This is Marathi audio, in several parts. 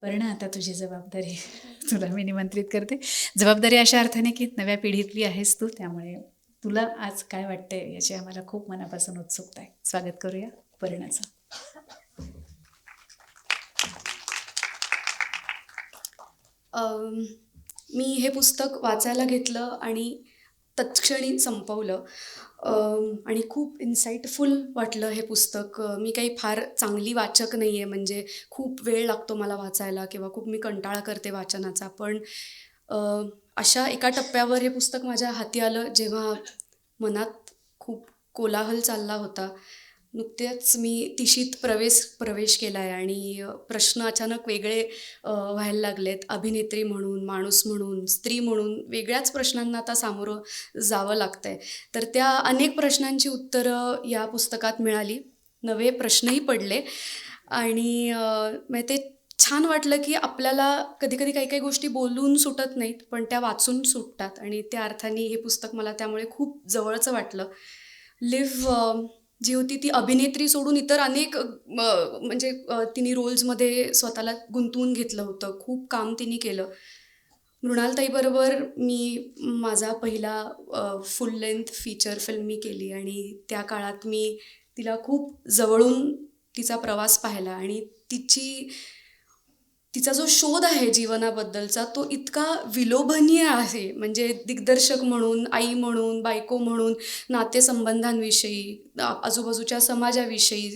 पर्णा आता तुझी जबाबदारी तुला मी निमंत्रित करते. जबाबदारी अशा अर्थाने की नव्या पिढीतली आहेस तू, त्यामुळे तुला आज काय वाटतंय याची आम्हाला खूप मनापासून उत्सुकता आहे. स्वागत करूया पर्णाचं. अम, मी हे पुस्तक वाचायला घेतलं आणि तत्क्षणी संपवलं. आणि खूप इन्साईटफुल वाटलं हे पुस्तक. मी काही फार चांगली वाचक नाही आहे, म्हणजे खूप वेळ लागतो मला वाचायला किंवा खूप मी कंटाळा करते वाचनाचा. पण अ, अशा एका टप्प्यावर हे पुस्तक माझ्या हाती आलं, जेव्हा मनात खूप कोलाहल चालला होता. नुकतेच मी तिशीत प्रवेश केला आहे आणि प्रश्न अचानक वेगळे व्हायला लागलेत. अभिनेत्री म्हणून, माणूस म्हणून, स्त्री म्हणून वेगळ्याच प्रश्नांना आता सामोरं जावं लागतं आहे. तर त्या अनेक प्रश्नांची उत्तरं या पुस्तकात मिळाली. नवे प्रश्नही पडले आणि म्हणजे ते छान वाटलं, की आपल्याला कधी-कधी काही-काही गोष्टी बोलून सुटत नाहीत, पण त्या वाचून सुटतात आणि त्या अर्थाने हे पुस्तक मला त्यामुळे खूप जवळचं वाटलं. जी होती ती अभिनेत्री सोडून इतर अनेक म्हणजे तिने रोल्समध्ये स्वतःला गुंतवून घेतलं होतं. खूप काम तिने केलं. मृणालताईबरोबर मी माझा पहिला फुल लेंथ फीचर फिल्म मी केली आणि त्या काळात मी तिला खूप जवळून तिचा प्रवास पाहिला आणि तिचा जो शोध आहे जीवनाबद्दलचा तो इतका विलोभनीय आहे. म्हणजे दिग्दर्शक म्हणून, आई म्हणून, बायको म्हणून, नातेसंबंधांविषयी, आजूबाजूच्या समाजाविषयी,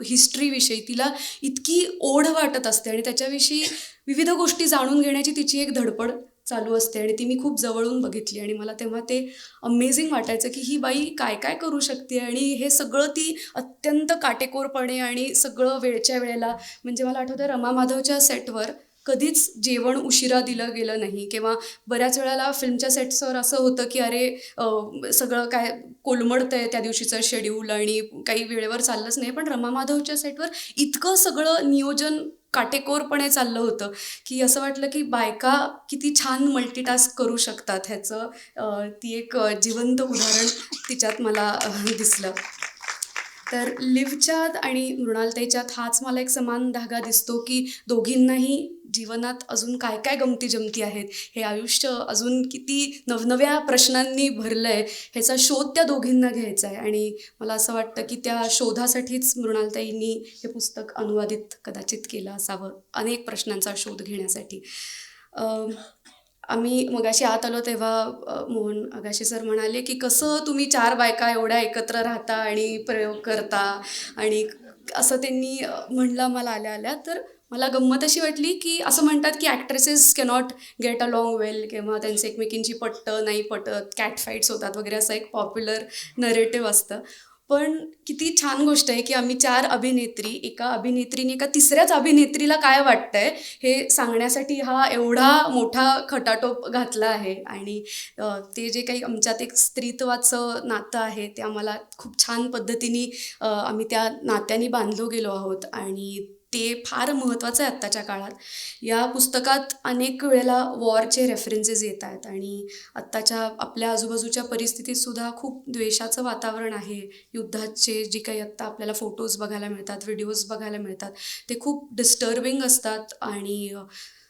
हिस्ट्रीविषयी तिला इतकी ओढ वाटत असते आणि त्याच्याविषयी विविध गोष्टी जाणून घेण्याची तिची एक धडपड चालू असते आणि ती मी खूप जवळून बघितली आणि मला तेव्हा ते अमेझिंग वाटायचं, की ही बाई काय-काय करू शकते आणि हे सगळं ती अत्यंत काटेकोरपणे आणि सगळं वेळच्या वेळेला. म्हणजे मला आठवतं रमा माधवच्या सेटवर कधीच जेवण उशिरा दिलं गेलं नाही किंवा बऱ्याच वेळेला फिल्मच्या सेट्सवर असं होतं, की अरे सगळं काय कोलमडतंय त्या दिवशीचं शेड्यूल आणि काही वेळेवर चाललंच नाही. पण रमा माधवच्या सेटवर इतकं सगळं नियोजन काटेकोरपणे चाललं होतं, की असं वाटलं, की बायका किती छान मल्टीटास्क करू शकतात ह्याचं ती एक जिवंत उदाहरण तिच्यात मला दिसलं. तर लिव्हच्यात आणि मृणालताईच्यात हाच मला एक समान धागा दिसतो, की दोघींनाही जीवनात अजून काय-काय गमती-जमती आहेत. हे आयुष्य अजून किती नवनव्या प्रश्नांनी भरलंय, ह्याचा शोध त्या दोघींना घ्यायचा आहे आणि मला असं वाटतं, की त्या शोधासाठीच मृणालताईंनी हे पुस्तक अनुवादित कदाचित केलं असावं, अनेक प्रश्नांचा शोध घेण्यासाठी. अ, आम्ही मगाशी आत आलो तेव्हा मोहन आगाशे सर म्हणाले, की कसं तुम्ही 4 बायका एवढ्या एकत्र राहता आणि प्रयोग करता आणि असं त्यांनी म्हणलं मला आल्या-आल्या. तर मला गंमत अशी वाटली, की असं म्हणतात, की ॲक्ट्रेसेस कॅनॉट गेट अलाँग वेल किंवा त्यांचं एकमेकींची पटतं, नाही पटत, कॅट फाईट्स होतात वगैरे असं एक पॉप्युलर नरेटिव्ह असतं. पण किती छान गोष्ट आहे, की आम्ही 4 अभिनेत्री, एका अभिनेत्रीने एका तिसऱ्याच अभिनेत्रीला काय वाटतंय हे सांगण्यासाठी हा एवढा मोठा खटाटोप घातला आहे आणि ते जे काही आमच्यात एक स्त्रीत्वाचं नातं आहे ते आम्हाला खूप छान पद्धतीने आम्ही त्या नात्याने बांधलो गेलो आहोत आणि ते फार महत्त्वाचं आहे आत्ताच्या काळात. या पुस्तकात अनेक वेळेला वॉरचे रेफरन्सेस येत आहेत आणि आत्ताच्या आपल्या आजूबाजूच्या परिस्थितीतसुद्धा खूप द्वेषाचं वातावरण आहे. युद्धाचे जे काही आत्ता आपल्याला फोटोज बघायला मिळतात, व्हिडिओज बघायला मिळतात, ते खूप डिस्टर्बिंग असतात आणि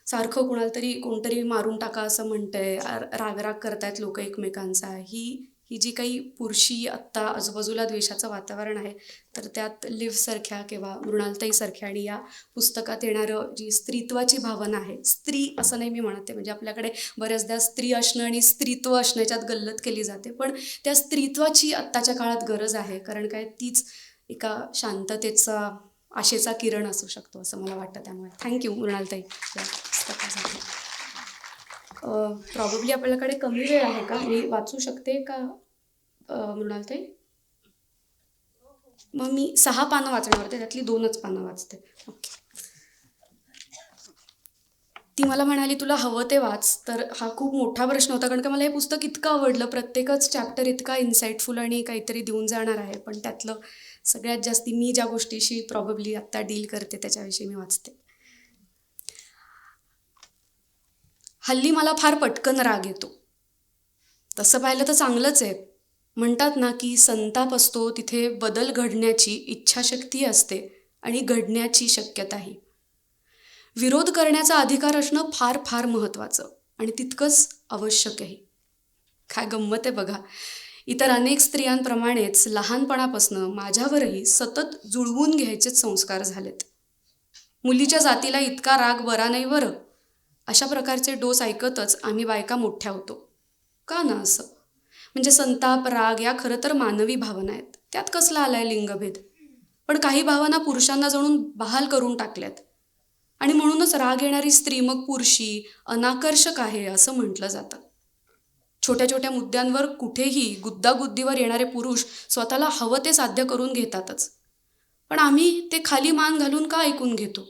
सारखं कुणाला तरी कोणतरी मारून टाका असं म्हणतंय, राग-राग करतायत लोकं एकमेकांचा. ही जी काही पुरुषी आत्ता आजूबाजूला द्वेषाचं वातावरण आहे, तर त्यात लिव्हसारख्या किंवा मृणालताईसारख्या आणि या पुस्तकात येणारं जी स्त्रीत्वाची भावना आहे, स्त्री असं नाही मी म्हणत आहे, म्हणजे आपल्याकडे बऱ्याचदा स्त्री असणं आणि स्त्रीत्व असण्याच्यात गल्लत केली जाते, पण त्या स्त्रीत्वाची आत्ताच्या काळात गरज आहे. कारण काय तीच एका शांततेचा, आशेचा किरण असू शकतो असं मला वाटतं. त्यामुळे थँक्यू मृणालताई या पुस्तकासाठी. प्रॉबब्ली आपल्याकडे कमी वेळ आहे का? मी वाचू शकते का मृणालताई? मग मी 6 पानं वाचणार होते, त्यातली 2च पानं वाचते. ओके. ती मला म्हणाली, "तुला हवं ते वाच." तर हा खूप मोठा प्रश्न होता, कारण का मला हे पुस्तक इतकं आवडलं. प्रत्येकच चॅप्टर इतका इन्साईटफुल आणि काहीतरी देऊन जाणार आहे. पण त्यातलं सगळ्यात जास्ती मी ज्या गोष्टीशी प्रॉबब्ली आत्ता डील करते त्याच्याविषयी मी वाचते. हल्ली मला फार पटकन राग येतो. तसं पाहिलं तर चांगलंच आहे. म्हणतात ना, की संताप असतो तिथे बदल घडण्याची इच्छाशक्ती असते आणि घडण्याची शक्यताही. विरोध करण्याचा अधिकार असणं फार फार महत्त्वाचं आणि तितकंच आवश्यकही. काय गंमत आहे बघा. इतर अनेक स्त्रियांप्रमाणेच लहानपणापासनं माझ्यावरही सतत जुळवून घ्यायचेच संस्कार झालेत. मुलीच्या जातीला इतका राग बरा नाही बरं, अशा प्रकारचे डोस ऐकतच आम्ही बायका मोठ्या होतो. का ना असं? म्हणजे संताप, राग या खरं तर मानवी भावना आहेत. त्यात कसला आलाय लिंगभेद? पण काही भावना पुरुषांना जणून बहाल करून टाकल्यात आणि म्हणूनच राग येणारी स्त्री मग पुरुषी, अनाकर्षक आहे असं म्हटलं जातं. छोट्या छोट्या मुद्द्यांवर कुठेही गुद्दागुद्दीवर येणारे पुरुष स्वतःला हवं ते साध्य करून घेतातच. पण आम्ही ते खाली मान घालून का ऐकून घेतो?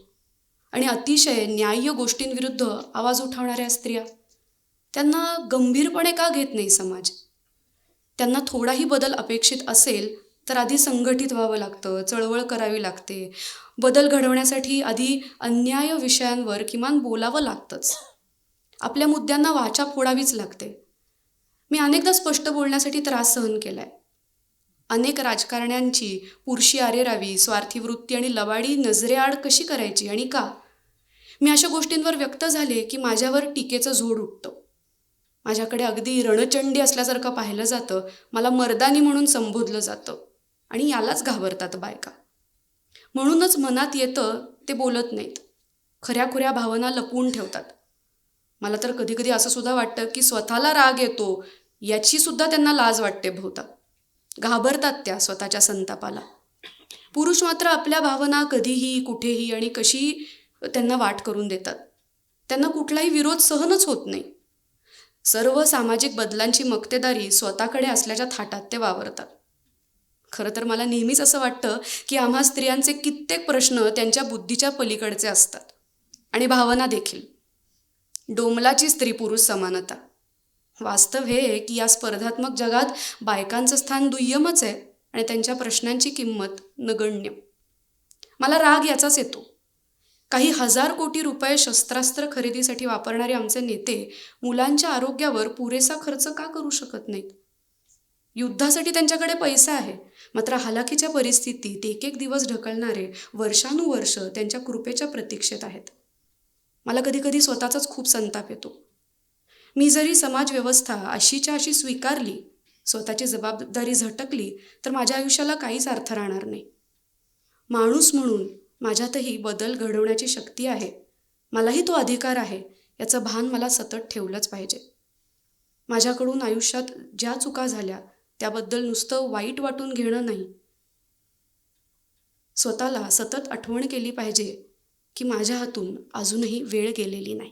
आणि अतिशय न्याय्य गोष्टींविरुद्ध आवाज उठवणाऱ्या स्त्रिया, त्यांना गंभीरपणे का घेत नाही समाज? त्यांना थोडाही बदल अपेक्षित असेल तर आधी संघटित व्हावं लागतं, चळवळ करावी लागते. बदल घडवण्यासाठी आधी अन्याय विषयांवर किमान बोलावं लागतंच. आपल्या मुद्द्यांना वाचा फोडावीच लागते. मी अनेकदा स्पष्ट बोलण्यासाठी त्रास सहन केलाय. अनेक राजकारण्यांची पुरुषी आरेरावी, स्वार्थी वृत्ती आणि लबाडी नजरेआड कशी करायची आणि का? मी अशा गोष्टींवर व्यक्त झाले की माझ्यावर टीकेचं झोड उठतं. माझ्याकडे अगदी रणचंडी असल्यासारखं पाहिलं जातं, मला मर्दानी म्हणून संबोधलं जातं आणि यालाच घाबरतात बायका. म्हणूनच मनात येतं ते बोलत नाहीत. खऱ्याखुऱ्या भावना लपवून ठेवतात. मला तर कधीकधी असं सुद्धा वाटतं की स्वतःला राग येतो याची सुद्धा त्यांना लाज वाटते बहुधा. घाबरतात त्या स्वतःच्या संतापाला. पुरुष मात्र आपल्या भावना कधीही, कुठेही आणि कशी त्यांना वाट करून देतात. त्यांना कुठलाही विरोध सहनच होत नाही. सर्व सामाजिक बदलांची मक्तेदारी स्वतःकडे असल्याच्या थाटात ते वावरतात. खरं तर मला नेहमीच असं वाटतं की आम्हा स्त्रियांचे कित्येक प्रश्न त्यांच्या बुद्धीच्या पलीकडचे असतात आणि भावना देखील. डोमलाची स्त्री पुरुष समानता. वास्तव हे आहे की या स्पर्धात्मक जगात बायकांचं स्थान दुय्यमच आहे आणि त्यांच्या प्रश्नांची किंमत नगण्य. मला राग याचाच येतो. काही हजार कोटी रुपये शस्त्रास्त्र खरेदीसाठी वापरणारे आमचे नेते मुलांच्या आरोग्यावर पुरेसा खर्च का करू शकत नाहीत? युद्धासाठी त्यांच्याकडे पैसा आहे, मात्र हालाकीच्या परिस्थितीत एक एक दिवस ढकलणारे वर्षानुवर्ष त्यांच्या कृपेच्या प्रतीक्षेत आहेत. मला कधीकधी स्वतःचाच खूप संताप येतो. मी जरी समाजव्यवस्था अशीच्या अशी स्वीकारली, स्वतःची जबाबदारी झटकली, तर माझ्या आयुष्याला काहीच अर्थ राहणार नाही. माणूस म्हणून माझ्यातही बदल घडवण्याची शक्ती आहे, मलाही तो अधिकार आहे, याचं भान मला सतत ठेवलंच पाहिजे. माझ्याकडून आयुष्यात ज्या चुका झाल्या त्याबद्दल नुसतं वाईट वाटून घेणं नाही, स्वतःला सतत आठवण केली पाहिजे की माझ्या हातून अजूनही वेळ गेलेली नाही.